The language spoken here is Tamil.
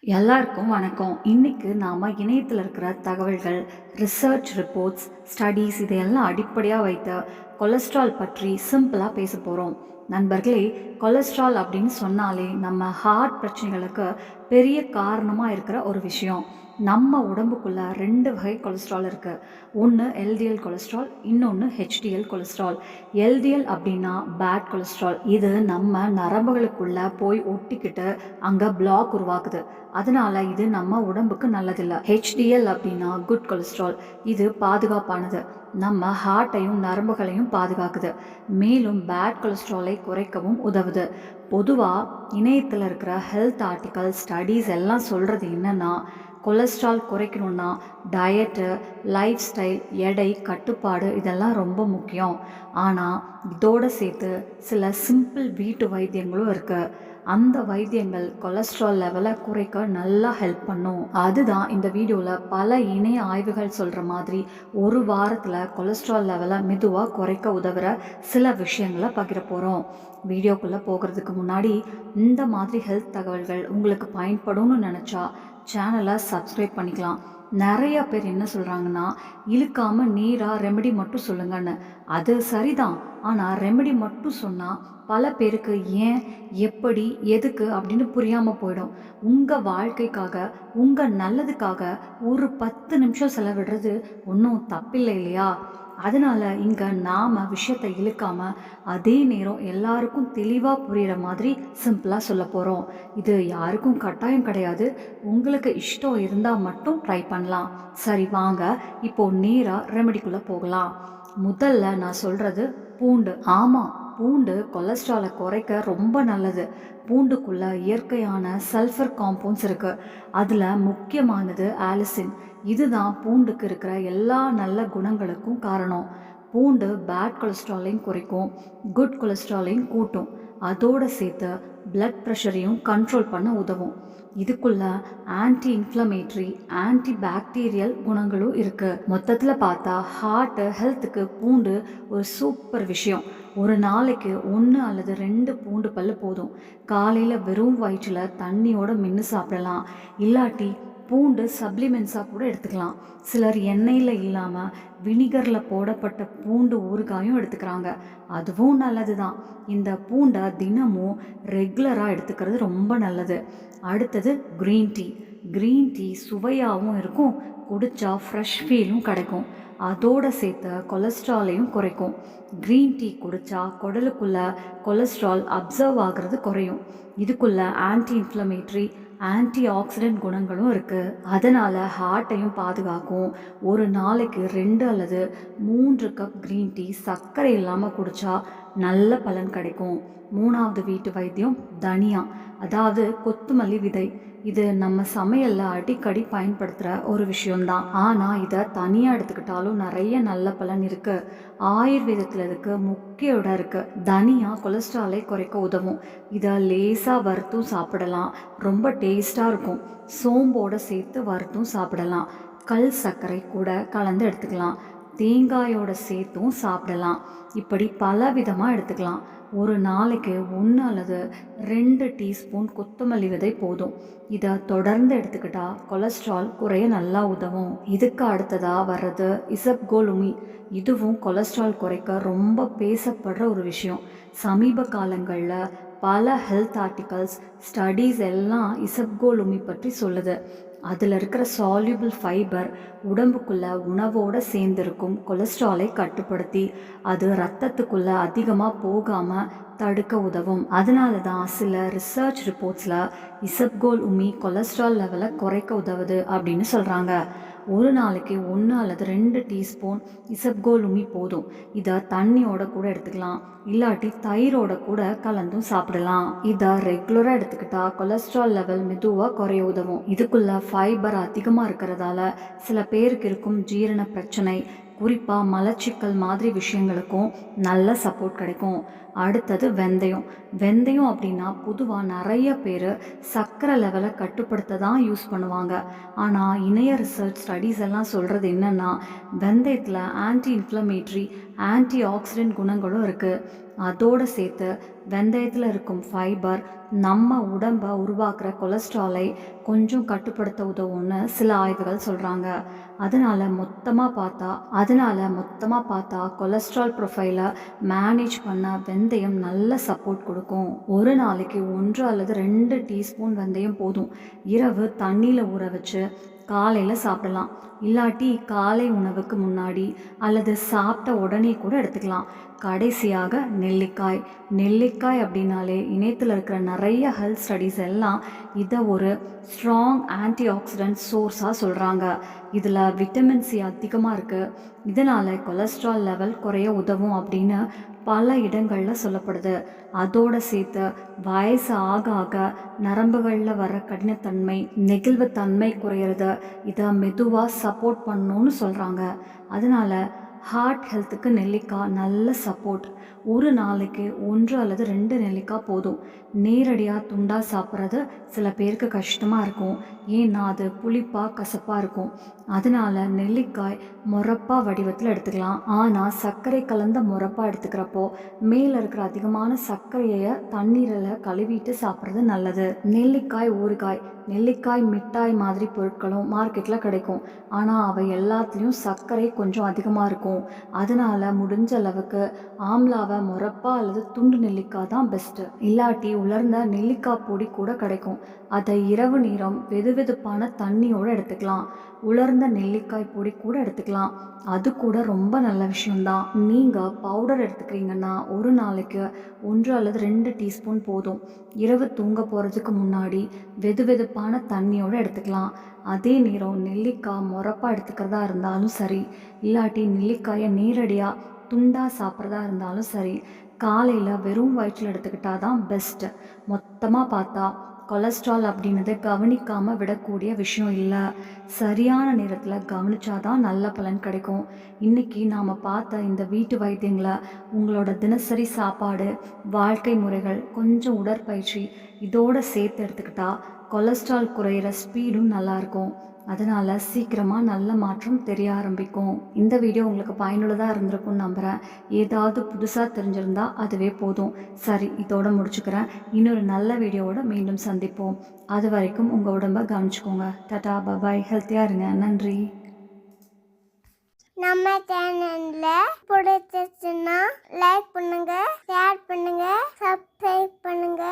எல்லாருக்கும் வணக்கம். இன்னைக்கு நாம இணையத்துல இருக்கிற தகவல்கள், ரிசர்ச் ரிப்போர்ட்ஸ், ஸ்டடீஸ் இதையெல்லாம் அடிப்படையா வைத்த கொலஸ்ட்ரால் பற்றி சிம்பிளா பேசப் போறோம். நண்பர்களே, கொலஸ்ட்ரால் அப்படின்னு சொன்னாலே நம்ம ஹார்ட் பிரச்சனைகளுக்கு பெரிய காரணமா இருக்கிற ஒரு விஷயம். நம்ம உடம்புக்குள்ள 2 வகை கொலஸ்ட்ரால் இருக்கு. ஒன்று எல்டிஎல் கொலஸ்ட்ரால், இன்னொன்று ஹெச்டிஎல் கொலஸ்ட்ரால். எல்டிஎல் அப்படின்னா பேட் கொலஸ்ட்ரால். இது நம்ம நரம்புகளுக்குள்ள போய் ஒட்டிக்கிட்டு அங்க பிளாக் உருவாக்குது. அதனால இது நம்ம உடம்புக்கு நல்லதில்லை. ஹெச்டிஎல் அப்படின்னா குட் கொலஸ்ட்ரால். இது பாதுகாப்பானது, நம்ம ஹார்ட்டையும் நரம்புகளையும் பாதுகாக்குது. மேலும் பேட் கொலஸ்ட்ராலை குறைக்கவும் உதவுது. பொதுவாக இணையத்தில் இருக்கிற ஹெல்த் ஆர்டிக்கல், ஸ்டடீஸ் எல்லாம் சொல்கிறது என்னன்னா, கொலஸ்ட்ரால் குறைக்கணும்னா டயட்டு, லைஃப் ஸ்டைல், எடை கட்டுப்பாடு இதெல்லாம் ரொம்ப முக்கியம். ஆனால் இதோடு சேர்த்து சில சிம்பிள் வீட்டு வைத்தியங்களும் இருக்குது. அந்த வைத்தியங்கள் கொலஸ்ட்ரால் லெவலை குறைக்க நல்லா ஹெல்ப் பண்ணும். அதுதான் இந்த வீடியோவில் பல இணைய ஆய்வுகள் சொல்கிற மாதிரி ஒரு வாரத்தில் கொலஸ்ட்ரால் லெவலை மெதுவாக குறைக்க உதவுற சில விஷயங்களை பகிர போகிறோம். வீடியோக்குள்ளே போகிறதுக்கு முன்னாடி இந்த மாதிரி ஹெல்த் தகவல்கள் உங்களுக்கு பயன்படும்னு நினச்சா சேனலை சப்ஸ்கிரைப் பண்ணிக்கலாம். நிறைய பேர் என்ன சொல்கிறாங்கன்னா, இழுக்காமல் நேராக ரெமெடி மட்டும் சொல்லுங்கன்னு. அது சரிதான். ஆனால் ரெமெடி மட்டும் சொன்னால் பல பேருக்கு ஏன், எப்படி, எதுக்கு அப்படின்னு புரியாமல் போயிடும். உங்கள் வாழ்க்கைக்காக, உங்கள் நல்லதுக்காக ஒரு 10 நிமிஷம் செலவிடுறது ஒன்றும் தப்பில்லை இல்லையா? அதனால் இங்கே நாம் விஷயத்தை இழுக்காம அதே நேரம் எல்லாருக்கும் தெளிவாக புரிகிற மாதிரி சிம்பிளாக சொல்ல போகிறோம். இது யாருக்கும் கட்டாயம் கிடையாது. உங்களுக்கு இஷ்டம் இருந்தால் மட்டும் ட்ரை பண்ணலாம். சரி வாங்க, இப்போது நேராக ரெமெடிக்குள்ளே போகலாம். முதல்ல நான் சொல்கிறது பூண்டு. ஆமாம், பூண்டு கொலஸ்ட்ராலை குறைக்க ரொம்ப நல்லது. பூண்டுக்குள்ள இயற்கையான சல்ஃபர் காம்பவுண்ட்ஸ் இருக்குது. அதில் முக்கியமானது ஆலிசின். இதுதான் பூண்டுக்கு இருக்கிற எல்லா நல்ல குணங்களுக்கும் காரணம். பூண்டு பேட் கொலஸ்ட்ராலையும் குறைக்கும், குட் கொலஸ்ட்ராலையும் கூட்டும். அதோடு சேர்த்து பிளட் ப்ரெஷரையும் கண்ட்ரோல் பண்ண உதவும். இதுக்குள்ள ஆன்டி இன்ஃப்ளமேட்ரி, ஆன்டி பாக்டீரியல் குணங்களும் இருக்குது. மொத்தத்தில் பார்த்தா ஹார்ட் ஹெல்த்துக்கு பூண்டு ஒரு சூப்பர் விஷயம். ஒரு நாளைக்கு 1 அல்லது 2 பூண்டு பல் போதும். காலையில் வெறும் வயிற்றில் தண்ணியோட மென்று சாப்பிடலாம். இல்லாட்டி பூண்டு சப்ளிமெண்ட்ஸாக கூட எடுத்துக்கலாம். சிலர் எண்ணெயில் இல்லாமல் வினிகரில் போடப்பட்ட பூண்டு ஊறுகாயும் எடுத்துக்கிறாங்க. அதுவும் நல்லது தான். இந்த பூண்டை தினமும் ரெகுலராக எடுத்துக்கிறது ரொம்ப நல்லது. அடுத்தது க்ரீன் டீ. க்ரீன் டீ சுவையாகவும் இருக்கும், குடித்தா ஃப்ரெஷ் ஃபீலும் கிடைக்கும். அதோடு சேர்த்து கொலஸ்ட்ராலையும் குறைக்கும். க்ரீன் டீ குடித்தா குடலுக்குள்ள கொலஸ்ட்ரால் அப்சர்வ் ஆகிறது குறையும். இதுக்குள்ள ஆன்டி இன்ஃப்ளமேட்ரி, ஆன்டி ஆக்சிடென்ட் குணங்களும் இருக்குது. அதனால் ஹார்ட்டையும் பாதுகாக்கும். ஒரு நாளைக்கு 2 அல்லது 3 கப் க்ரீன் டீ சர்க்கரை இல்லாமல் குடித்தா நல்ல பலன் கிடைக்கும். 3வது வீட்டு வைத்தியம் தனியா, அதாவது கொத்தமல்லி விதை. இது நம்ம சமையலில் அடிக்கடி பயன்படுத்துகிற ஒரு விஷயம்தான். ஆனால் இதை தனியாக எடுத்துக்கிட்டாலும் நிறைய நல்ல பலன் இருக்குது. ஆயுர்வேதத்தில் இதுக்கு முக்கிய இடம் இருக்குது. தனியா கொலஸ்ட்ராலை குறைக்க உதவும். இதை லேசாக வறுத்தும் சாப்பிடலாம், ரொம்ப டேஸ்ட்டாக இருக்கும். சோம்போடு சேர்த்து வறுத்தும் சாப்பிடலாம். கல் சர்க்கரை கூட கலந்து எடுத்துக்கலாம். தேங்காயோட சேர்த்தும் சாப்பிடலாம். இப்படி பல விதமாக எடுத்துக்கலாம். ஒரு நாளைக்கு 1 அல்லது 2 டீஸ்பூன் கொத்தமல்லி விதை போதும். இதை தொடர்ந்து எடுத்துக்கிட்டா கொலஸ்ட்ரால் குறைய நல்லா உதவும். இதுக்கு அடுத்ததாக வர்றது இசப்கோலுமி. இதுவும் கொலஸ்ட்ரால் குறைக்க ரொம்ப பேசப்படுற ஒரு விஷயம். சமீப காலங்களில் பல ஹெல்த் ஆர்டிகல்ஸ், ஸ்டடீஸ் எல்லாம் இசப்கோலுமி பற்றி சொல்லுது. அதில் இருக்கிற சால்யூபிள் ஃபைபர் உடம்புக்குள்ளே உணவோடு சேர்ந்திருக்கும் கொலஸ்ட்ராலை கட்டுப்படுத்தி அது ரத்தத்துக்குள்ளே அதிகமாக போகாமல் தடுக்க உதவும். அதனால தான் சில ரிசர்ச் ரிப்போர்ட்ஸில் இசப்கோல் உமி கொலஸ்ட்ரால் லெவலை குறைக்க உதவுது அப்படின்னு சொல்கிறாங்க. ஒரு நாளைக்கு 1 அல்லது 2 டீஸ்பூன் இசப்கோல் உமி போதும். இதை தண்ணியோட கூட எடுத்துக்கலாம், இல்லாட்டி தயிரோட கூட கலந்தும் சாப்பிடலாம். இதை ரெகுலராக எடுத்துக்கிட்டா கொலஸ்ட்ரால் லெவல் மெதுவாக குறைய உதவும். இதுக்குள்ள ஃபைபர் அதிகமாக இருக்கிறதால சில பேருக்கு இருக்கும் ஜீரண பிரச்சனை, குறிப்பாக மலச்சிக்கல் மாதிரி விஷயங்களுக்கும் நல்ல சப்போர்ட் கிடைக்கும். அடுத்தது வெந்தயம். வெந்தயம் அப்படின்னா பொதுவாக நிறைய பேர் சர்க்கரை லெவலை கட்டுப்படுத்த தான் யூஸ் பண்ணுவாங்க. ஆனால் இணைய ரிசர்ச் ஸ்டடீஸ் எல்லாம் சொல்கிறது என்னென்னா, வெந்தயத்தில் ஆன்டி இன்ஃப்ளமேட்ரி, ஆன்டி ஆக்சிடென்ட் குணங்களும் இருக்குது. அதோடு சேர்த்து வெந்தயத்தில் இருக்கும் ஃபைபர் நம்ம உடம்பை உருவாக்குற கொலஸ்ட்ராலை கொஞ்சம் கட்டுப்படுத்த உதவும்னு சில ஆய்வுகள் சொல்கிறாங்க. அதனால மொத்தமாக பார்த்தா கொலஸ்ட்ரால் ப்ரொஃபைலை மேனேஜ் பண்ண வெந்தயம் நல்ல சப்போர்ட் கொடுக்கும். ஒரு நாளைக்கு 1 அல்லது 2 டீஸ்பூன் வெந்தயம் போதும். இரவு தண்ணியில் ஊற வச்சு காலையில் சாப்பிடலாம். இல்லாட்டி காலை உணவுக்கு முன்னாடி அல்லது சாப்பிட்ட உடனே கூட எடுத்துக்கலாம். கடைசியாக நெல்லிக்காய் அப்படின்னாலே இணையத்தில் இருக்கிற நிறைய ஹெல்த் ஸ்டடீஸ் எல்லாம் இதை ஒரு ஸ்ட்ராங் ஆன்டி ஆக்சிடென்ட் சோர்ஸாக சொல்கிறாங்க. இதில் விட்டமின் சி அதிகமாக இருக்குது. இதனால் கொலஸ்ட்ரால் லெவல் குறைய உதவும் அப்படின்னு பல இடங்களில் சொல்லப்படுது. அதோடு சேர்த்து வயசு ஆக ஆக நரம்புகளில் வர கடினத்தன்மை, நெகிழ்வுத்தன்மை குறையிறது, இதை மெதுவாக சப்போர்ட் பண்ணணும்னு சொல்கிறாங்க. அதனால் ஹார்ட் ஹெல்த்துக்கு நெல்லிக்காய் நல்ல சப்போர்ட். ஒரு நாளைக்கு 1 அல்லது 2 நெல்லிக்காய் போதும். நேரடியாக துண்டாக சாப்பிட்றது சில பேருக்கு கஷ்டமாக இருக்கும். ஏன்னா அது புளிப்பாக கசப்பாக இருக்கும். அதனால் நெல்லிக்காய் முறப்பா வடிவத்தில் எடுத்துக்கலாம். ஆனால் சர்க்கரை கலந்த முறப்பா எடுத்துக்கிறப்போ மேலே இருக்கிற அதிகமான சர்க்கரையை தண்ணீரில் கழுவிட்டு சாப்பிட்றது நல்லது. நெல்லிக்காய் ஊறுகாய், நெல்லிக்காய் மிட்டாய் மாதிரி பொருட்களும் மார்க்கெட்டில் கிடைக்கும். ஆனால் அவை எல்லாத்துலேயும் சர்க்கரை கொஞ்சம் அதிகமாக இருக்கும். அதனால் முடிஞ்ச அளவுக்கு ஆம்லாவை முறப்பா அல்லது துண்டு நெல்லிக்காய் தான் பெஸ்ட்டு. இல்லாட்டி உலர்ந்த நெல்லிக்காய் பொடி கூட கிடைக்கும். அதை இரவு நேரம் வெதுவெதுப்பான தண்ணியோடு எடுத்துக்கலாம். உலர்ந்த நெல்லிக்காய் பொடி கூட எடுத்துக்கலாம். அது கூட ரொம்ப நல்ல விஷயம்தான். நீங்கள் பவுடர் எடுத்துக்கிறீங்கன்னா ஒரு நாளைக்கு 1 அல்லது 2 டீஸ்பூன் போதும். இரவு தூங்க போகிறதுக்கு முன்னாடி வெதுவெதுப்பான தண்ணியோடு எடுத்துக்கலாம். அதே நேரம் நெல்லிக்காய் முறப்பாக எடுத்துக்கிறதா இருந்தாலும் சரி, இல்லாட்டி நெல்லிக்காயை நேரடியாக துண்டாக சாப்பிட்றதா இருந்தாலும் சரி, காலையில் வெறும் வயிற்றில் எடுத்துக்கிட்டால் தான் பெஸ்ட்டு. மொத்தமாக பார்த்தா கொலஸ்ட்ரால் அப்படின்னது கவனிக்காமல் விடக்கூடிய விஷயம் இல்லை. சரியான நேரத்தில் கவனிச்சாதான் நல்ல பலன் கிடைக்கும். இன்றைக்கி நாம் பார்த்த இந்த வீட்டு வைத்தியங்களை உங்களோட தினசரி சாப்பாடு, வாழ்க்கை முறைகள், கொஞ்சம் உடற்பயிற்சி இதோடு சேர்த்து எடுத்துக்கிட்டா கொலஸ்ட்ரால் குறையிற ஸ்பீடும் நல்லாயிருக்கும். அதனால் சீக்கிரமாக நல்ல மாற்றம் தெரிய ஆரம்பிக்கும். இந்த வீடியோ உங்களுக்கு பயனுள்ளதாக இருந்திருக்கும்னு நம்புகிறேன். ஏதாவது புதுசாக தெரிஞ்சிருந்தால் அதுவே போதும். சரி, இதோட முடிச்சுக்கிறேன். இன்னொரு நல்ல வீடியோவோட மீண்டும் சந்திப்போம். அது வரைக்கும் உங்கள் உடம்பை கவனிச்சுக்கோங்க. டாடா, பபாய், ஹெல்த்தியாக இருங்க. நன்றி. நம்ம சேனல்ல பிடிச்சிச்சுன்னா லைக் பண்ணுங்க, ஷேர் பண்ணுங்க, சப்ஸ்கிரைப் பண்ணுங்க.